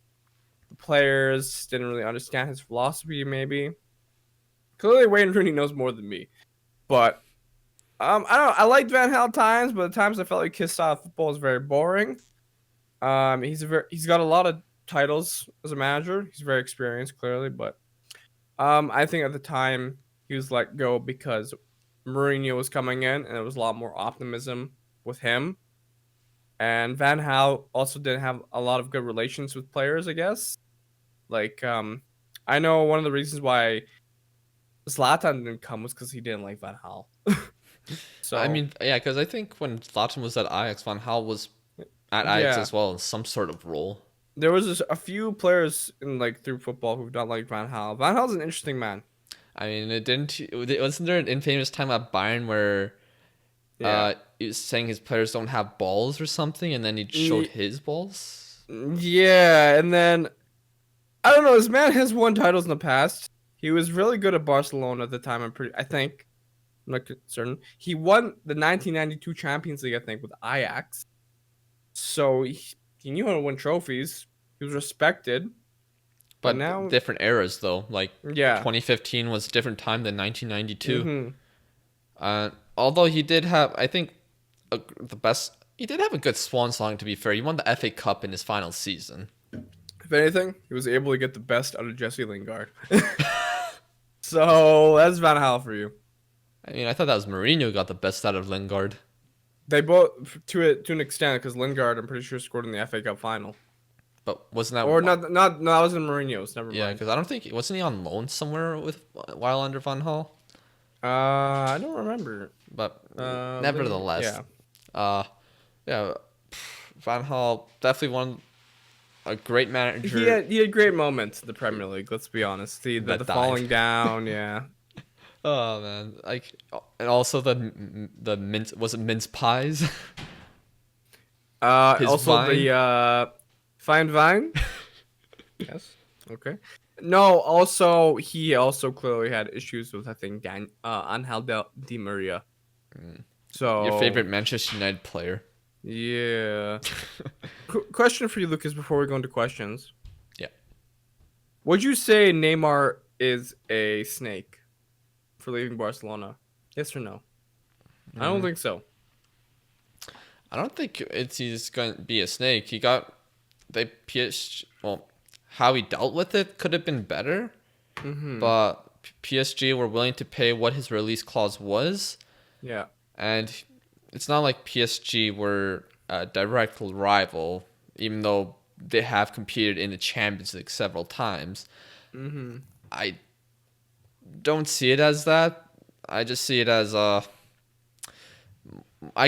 The players didn't really understand his philosophy, maybe. Clearly, Wayne Rooney knows more than me. But I don't know. I liked Van Gaal times, but at times I felt like his style of football is very boring. He's got a lot of titles as a manager. He's very experienced, clearly, but I think at the time he was let go because Mourinho was coming in, and there was a lot more optimism with him. And Van Gaal also didn't have a lot of good relations with players, I guess. Like, I know one of the reasons why Zlatan didn't come was because he didn't like Van Gaal. So I mean, yeah, because I think when Zlatan was at Ajax, Van Gaal was at Ajax as well in some sort of role. There was a few players through football who don't like Van Gaal. Van Gaal's an interesting man. I mean, wasn't there an infamous time at Bayern where he was saying his players don't have balls or something, and then he showed his balls? Yeah, and then I don't know. This man has won titles in the past. He was really good at Barcelona at the time. I think. I'm not certain. He won the 1992 Champions League, I think, with Ajax. So he knew how to win trophies. He was respected. But now, different eras though. Like yeah, 2015 was a different time than 1992. Mm-hmm. Although he did have, I think, the best. He did have a good swan song. To be fair, he won the FA Cup in his final season. If anything, he was able to get the best out of Jesse Lingard. So that's Van Gaal for you. I mean, I thought that was Mourinho who got the best out of Lingard. They both, to an extent, because Lingard, I'm pretty sure, scored in the FA Cup final. But wasn't that... Or not, no, that wasn't Mourinho's, never mind. Yeah, because I don't think... Wasn't he on loan somewhere while under Van Gaal? I don't remember. But nevertheless. Yeah. Van Gaal definitely won a great manager. He had great moments in the Premier League, let's be honest. The falling down, yeah. Oh man, like, and also the mince, was it mince pies? Also vine? the fine vine. Yes. Okay. No. Also, he also clearly had issues with, I think, Angel Di Maria. So your favorite Manchester United player. Yeah. Question for you, Lucas, before we go into questions. Yeah. Would you say Neymar is a snake for leaving Barcelona? Yes or no? I don't think so. I don't think he's going to be a snake. Well, how he dealt with it could have been better. Mm-hmm. But PSG were willing to pay what his release clause was. Yeah. And it's not like PSG were a direct rival, even though they have competed in the Champions League several times. Mm-hmm. I don't see it as that. I just see it as I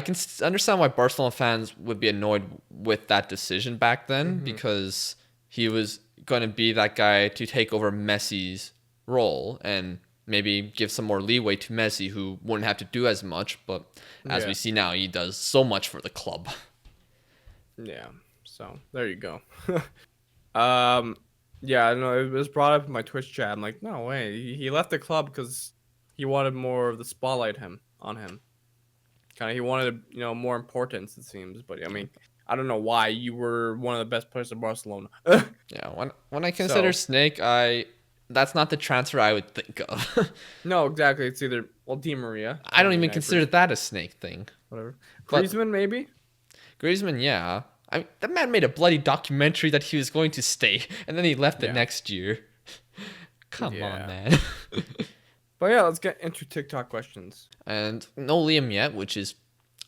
can understand why Barcelona fans would be annoyed with that decision back then, because he was going to be that guy to take over Messi's role and maybe give some more leeway to Messi, who wouldn't have to do as much. But as we see now, he does so much for the club. Yeah. So there you go. Yeah, I know it was brought up in my Twitch chat. I'm like, no way. He left the club because he wanted more of the spotlight on him. Kind of, he wanted, more importance, it seems. But I mean, I don't know why. You were one of the best players in Barcelona. Yeah, when I consider Snake, that's not the transfer I would think of. No, exactly. It's either Di Maria. I don't even consider that a Snake thing. Whatever. Griezmann, maybe. Griezmann, yeah. That man made a bloody documentary that he was going to stay, and then he left the next year. Come on, man. But yeah, let's get into TikTok questions. And no Liam yet, which is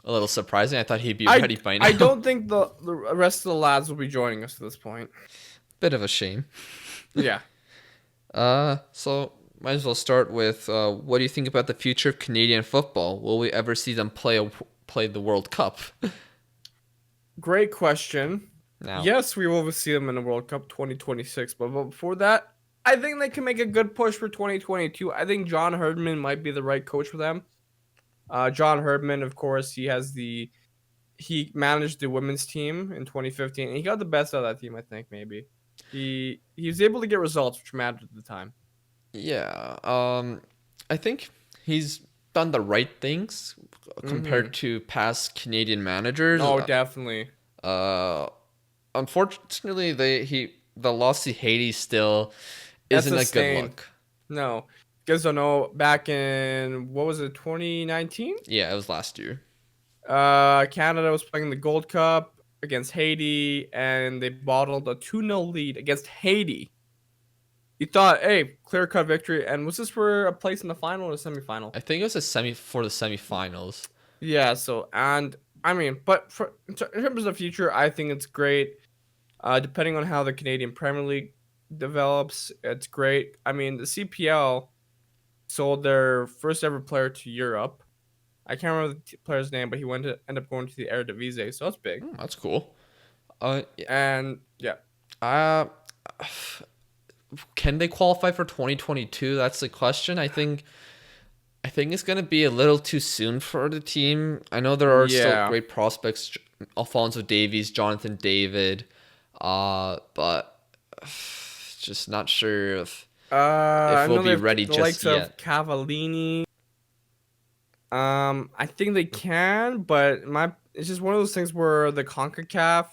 a little surprising. I thought he'd be ready by now. I don't think the rest of the lads will be joining us at this point. Bit of a shame. Yeah. So might as well start with what do you think about the future of Canadian football? Will we ever see them play the World Cup? Great question. Now, yes, we will see them in the World Cup 2026, but before that, I think they can make a good push for 2022. I think John Herdman might be the right coach for them. John Herdman, of course, he managed the women's team in 2015, and he got the best out of that team, I think, maybe. He was able to get results, which mattered at the time. Yeah. I think he's done the right things compared to past Canadian managers. Oh, definitely. Unfortunately, the loss to Haiti still isn't a good look. No. You guys don't know, back in, what was it, 2019? Yeah, it was last year. Canada was playing the Gold Cup against Haiti, and they bottled a 2-0 lead against Haiti. You thought, hey, clear-cut victory, and was this for a place in the final or the semifinal? I think it was for the semifinals. Yeah, so, and, I mean, but in terms of the future, I think it's great. Depending on how the Canadian Premier League develops, it's great. I mean, the CPL sold their first ever player to Europe. I can't remember the player's name, but he end up going to the Eredivisie, so that's big. That's cool. And yeah. Can they qualify for 2022? That's the question. I think it's going to be a little too soon for the team. I know there are still great prospects, Alphonso Davies, Jonathan David, but Just not sure if I we'll know they be have ready the just likes yet. of Cavallini. I think they can, but it's just one of those things where the CONCACAF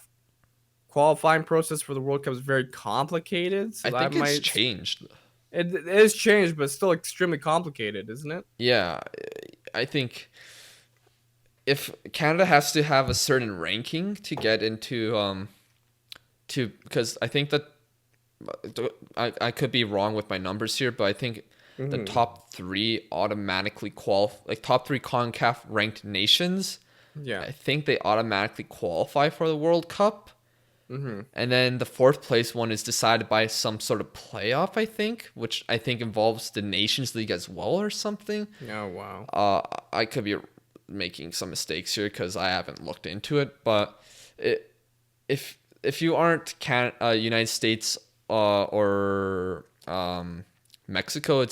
qualifying process for the World Cup is very complicated. So I that think it's might changed. it is changed, but it's still extremely complicated, isn't it? Yeah, I think if Canada has to have a certain ranking to get into because I think that I could be wrong with my numbers here, but I think the Mm-hmm. top three automatically top three CONCACAF ranked nations. Yeah. I think they automatically qualify for the World Cup. Mm-hmm. And then the fourth place one is decided by some sort of playoff, I think, which I think involves the Nations League as well or something. Oh wow. I could be making some mistakes here because I haven't looked into it. But if you aren't United States or Mexico,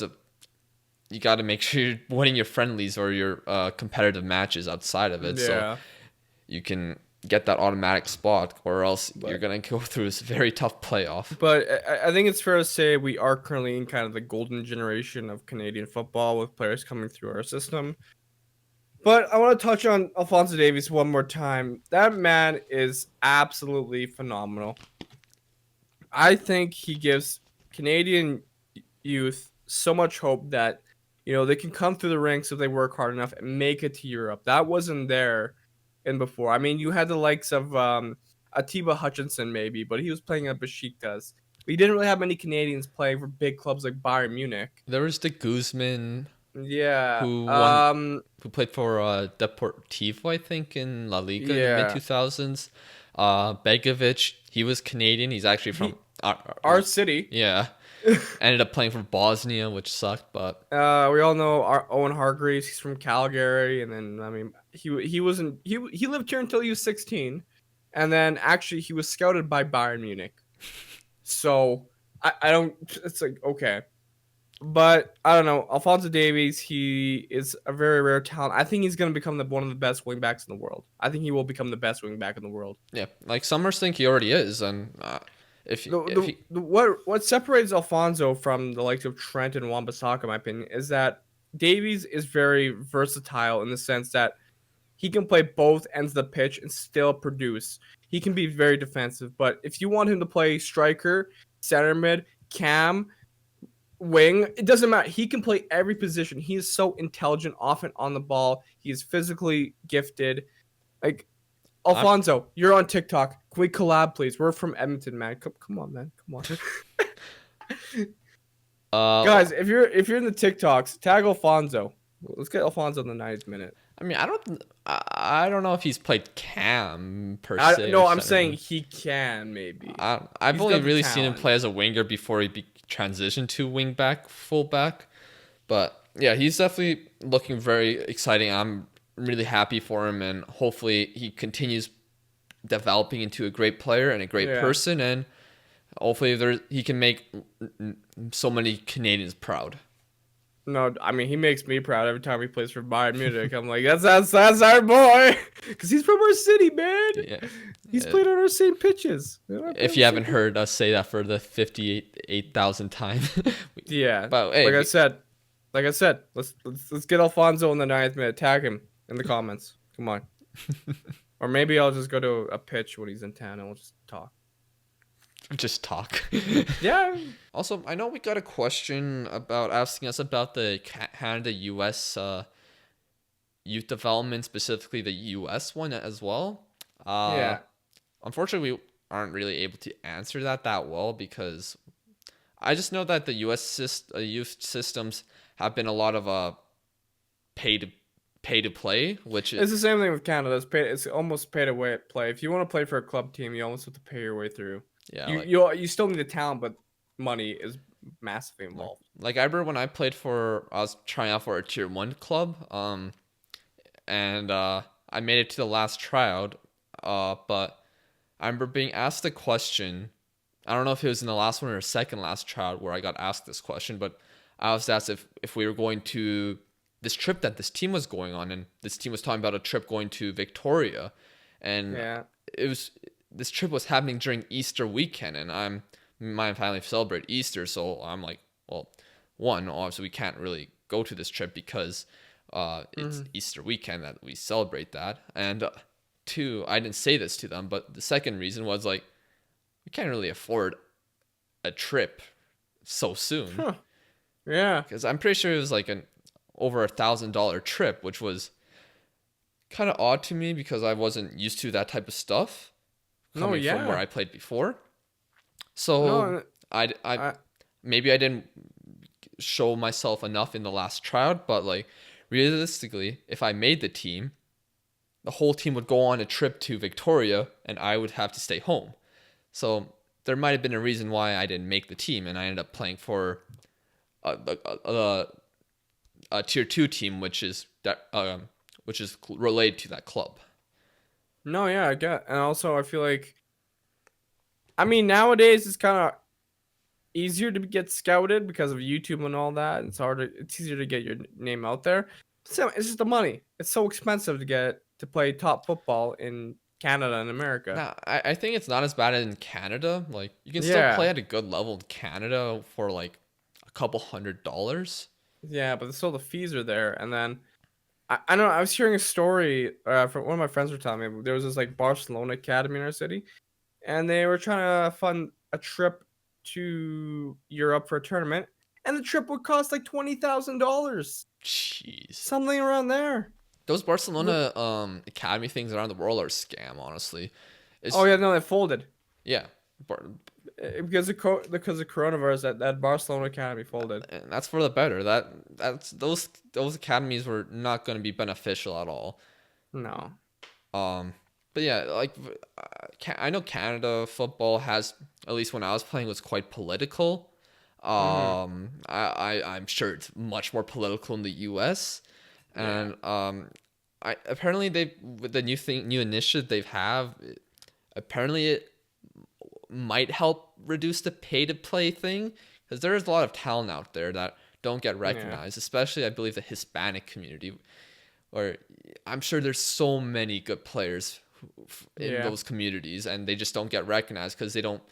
you got to make sure you're winning your friendlies or your competitive matches outside of it, so you can get that automatic spot, or else you're gonna go through this very tough playoff. But I think it's fair to say we are currently in kind of the golden generation of Canadian football with players coming through our system. But I want to touch on Alphonso Davies one more time. That man is absolutely phenomenal. I think he gives Canadian youth so much hope that they can come through the ranks if they work hard enough and make it to Europe. That wasn't there in before. I mean, you had the likes of Atiba Hutchinson maybe, but he was playing at Besiktas. We didn't really have many Canadians playing for big clubs like Bayern Munich. There was the Guzman Yeah. who played for Deportivo, I think, in La Liga in the mid Yeah. 2000s. Begovic, he was Canadian. He's actually from Our city. yeah. Ended up playing for Bosnia, which sucked, but We all know Owen Hargreaves. He's from Calgary, and then I mean he lived here until he was 16, and then actually he was scouted by Bayern Munich. So I don't. It's like okay, but I don't know. Alphonso Davies, he is a very rare talent. I think he's gonna become one of the best wing backs in the world. I think he will become the best wing back in the world. yeah, like Summers think he already is, and What separates Alfonso from the likes of Trent and Wan-Bissaka, in my opinion, is that Davies is very versatile in the sense that he can play both ends of the pitch and still produce. He can be very defensive, but if you want him to play striker, center mid, cam, wing, it doesn't matter. He can play every position. He is so intelligent off and on the ball. He is physically gifted. Like Alfonso, you're on TikTok. Can we collab, please? We're from Edmonton, man. Come on, man. Come on. Guys, if you're in the TikToks, tag Alfonso. Let's get Alfonso in the 90th minute. I mean, I don't know if he's played cam per se. No, I'm saying he can maybe. I've only really seen him play as a winger before he transitioned to wing back, full back. But yeah, he's definitely looking very exciting. I'm really happy for him, and hopefully he continues developing into a great player and a great person, and hopefully he can make so many Canadians proud. No, I mean he makes me proud every time he plays for Bayern Munich. I'm like, that's our boy, because he's from our city, man. Yeah. He's played on our same pitches. If you haven't heard us say that for the 58,000th time. Yeah, but hey, like I said, let's get Alfonso in the 9th minute. Tag him in the comments. Come on. Or maybe I'll just go to a pitch when he's in town and we'll just talk. Just talk. Yeah. Also, I know we got a question asking us about the Canada-US youth development, specifically the US one as well. Yeah. Unfortunately, we aren't really able to answer that well because I just know that the US youth systems have been a lot of pay to play, which it's the same thing with Canada. It's almost pay to play. If you want to play for a club team, you almost have to pay your way through. Yeah, you still need the talent, but money is massively involved. Like I remember when I was trying out for a tier 1 club, and I made it to the last tryout, but I remember being asked a question. I don't know if it was in the last one or second last tryout where I got asked this question, but I was asked if we were going to this trip that this team was going on, and this team was talking about a trip going to Victoria, and this trip was happening during Easter weekend, and I'm my family celebrate Easter, so I'm like, well, one, obviously we can't really go to this trip because it's Easter weekend that we celebrate that, and two, I didn't say this to them, but the second reason was like, we can't really afford a trip so soon. Huh. Yeah. Because I'm pretty sure it was like an over $1,000 trip, which was kind of odd to me because I wasn't used to that type of stuff coming from where I played before. So I maybe I didn't show myself enough in the last tryout, but like realistically, if I made the team, the whole team would go on a trip to Victoria and I would have to stay home. So there might have been a reason why I didn't make the team, and I ended up playing for a tier 2 team, which is related to that club. No, yeah, I get. And also, I feel like, I mean, nowadays it's kind of easier to get scouted because of YouTube and all that. It's easier to get your name out there. So it's just the money. It's so expensive to play top football in Canada and America. Nah, I think it's not as bad in Canada. Like, you can still play at a good level in Canada for like a couple $100. Yeah, but still the fees are there. And then I know I was hearing a story from one of my friends were telling me there was this like Barcelona academy in our city, and they were trying to fund a trip to Europe for a tournament, and the trip would cost like $20,000. Jeez, something around there. Those Barcelona academy things around the world are a scam, honestly. No, they folded. Yeah, because of coronavirus, that Barcelona academy folded. And that's for the better. Those academies were not going to be beneficial at all. No. But yeah, like I know Canada football has, at least when I was playing, was quite political. I'm sure it's much more political in the U.S. And apparently with the new initiative they have, apparently it might help reduce the pay to play thing, because there is a lot of talent out there that don't get recognized, especially I believe the Hispanic community, or I'm sure there's so many good players in those communities, and they just don't get recognized because they don't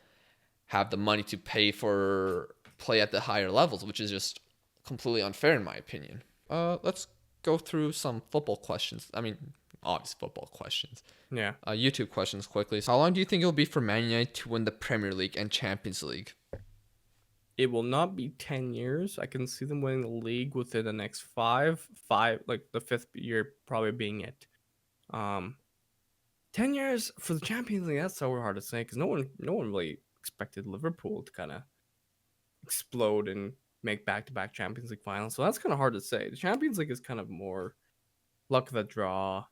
have the money to pay for play at the higher levels, which is just completely unfair in my opinion. Let's go through some football questions. I mean, obvious football questions. Yeah. YouTube questions quickly. So how long do you think it'll be for Man United to win the Premier League and Champions League? It will not be 10 years. I can see them winning the league within the next five, like the fifth year probably being it. 10 years for the Champions League, that's so hard to say because no one really expected Liverpool to kind of explode and make back-to-back Champions League finals. So that's kind of hard to say. The Champions League is kind of more luck of the draw.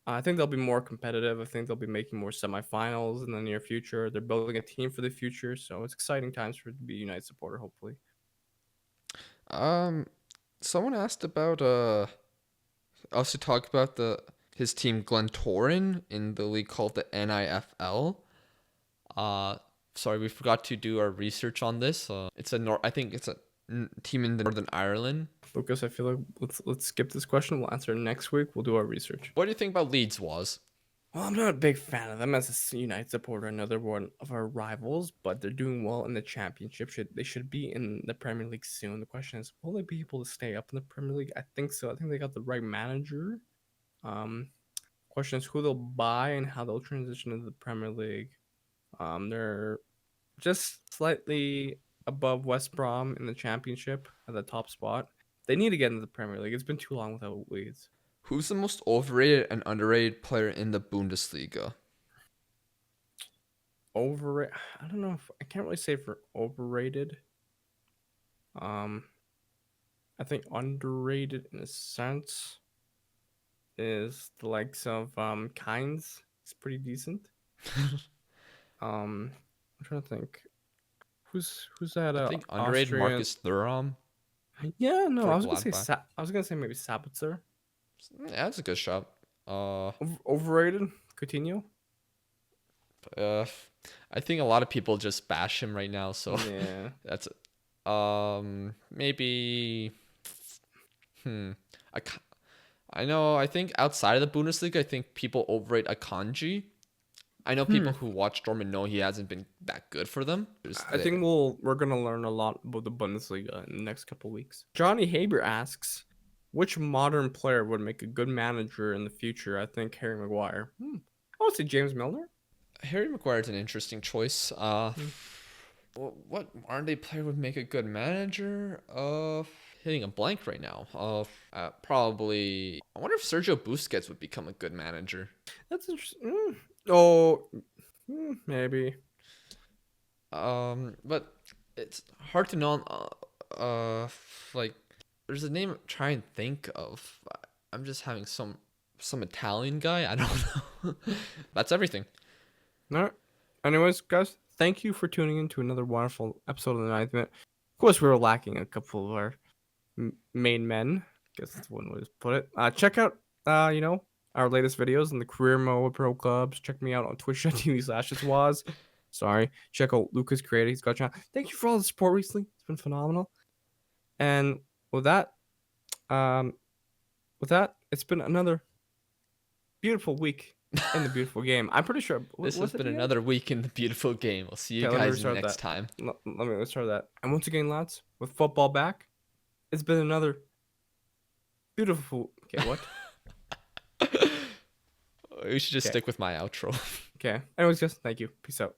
I think they'll be more competitive. I think they'll be making more semifinals in the near future. They're building a team for the future, so it's exciting times for to be a United supporter, hopefully. Someone asked about us to talk about his team Glentoran in the league called the NIFL. Sorry, we forgot to do our research on this. I think it's a team in Northern Ireland. Lucas, I feel like let's skip this question. We'll answer next week. We'll do our research. What do you think about Leeds, Was? Well, I'm not a big fan of them as a United supporter, another one of our rivals, but they're doing well in the championship. They should be in the Premier League soon. The question is, will they be able to stay up in the Premier League? I think so. I think they got the right manager. Question is who they'll buy and how they'll transition into the Premier League. They're just slightly above West Brom in the championship at the top spot. They need to get into the Premier League. It's been too long without Leeds. Who's the most overrated and underrated player in the Bundesliga? Overrated? I don't know if I can't really say for overrated. I think underrated in a sense is the likes of Kynes. It's pretty decent. I'm trying to think. Who's that? I think underrated Austrian... Marcus Thuram. Yeah, no, I was gonna say maybe Sabitzer. Yeah, that's a good shot. Overrated Coutinho. I think a lot of people just bash him right now, so yeah, that's maybe. I know. I think outside of the Bundesliga, I think people overrate Akanji. I know people who watch Dortmund know he hasn't been that good for them. I think we're gonna learn a lot about the Bundesliga in the next couple of weeks. Johnny Haber asks, which modern player would make a good manager in the future? I think Harry Maguire. I would say James Milner. Harry Maguire is an interesting choice. What modern day player would make a good manager? Hitting a blank right now. Probably. I wonder if Sergio Busquets would become a good manager. That's interesting. Maybe. But it's hard to know. Like, there's a name I'm trying to think of. I'm just having some Italian guy. I don't know. That's everything. All right. Anyways, guys, thank you for tuning in to another wonderful episode of the Ninth Minute. Of course, we were lacking a couple of our main men. I guess that's one way to put it. Check out, our latest videos in the career mode pro clubs. Check me out on twitch.tv/itswaz. Sorry. Check out Lucas Creative. He's got a channel. Thank you for all the support recently. It's been phenomenal. And with that, it's been another beautiful week in the beautiful game. I'm pretty sure this has been another week in the beautiful game. We'll see you guys next time. Let's start that. And once again, lads, with football back, it's been another beautiful. Okay, what? We should just stick with my outro. Okay. Anyways, guys, thank you. Peace out.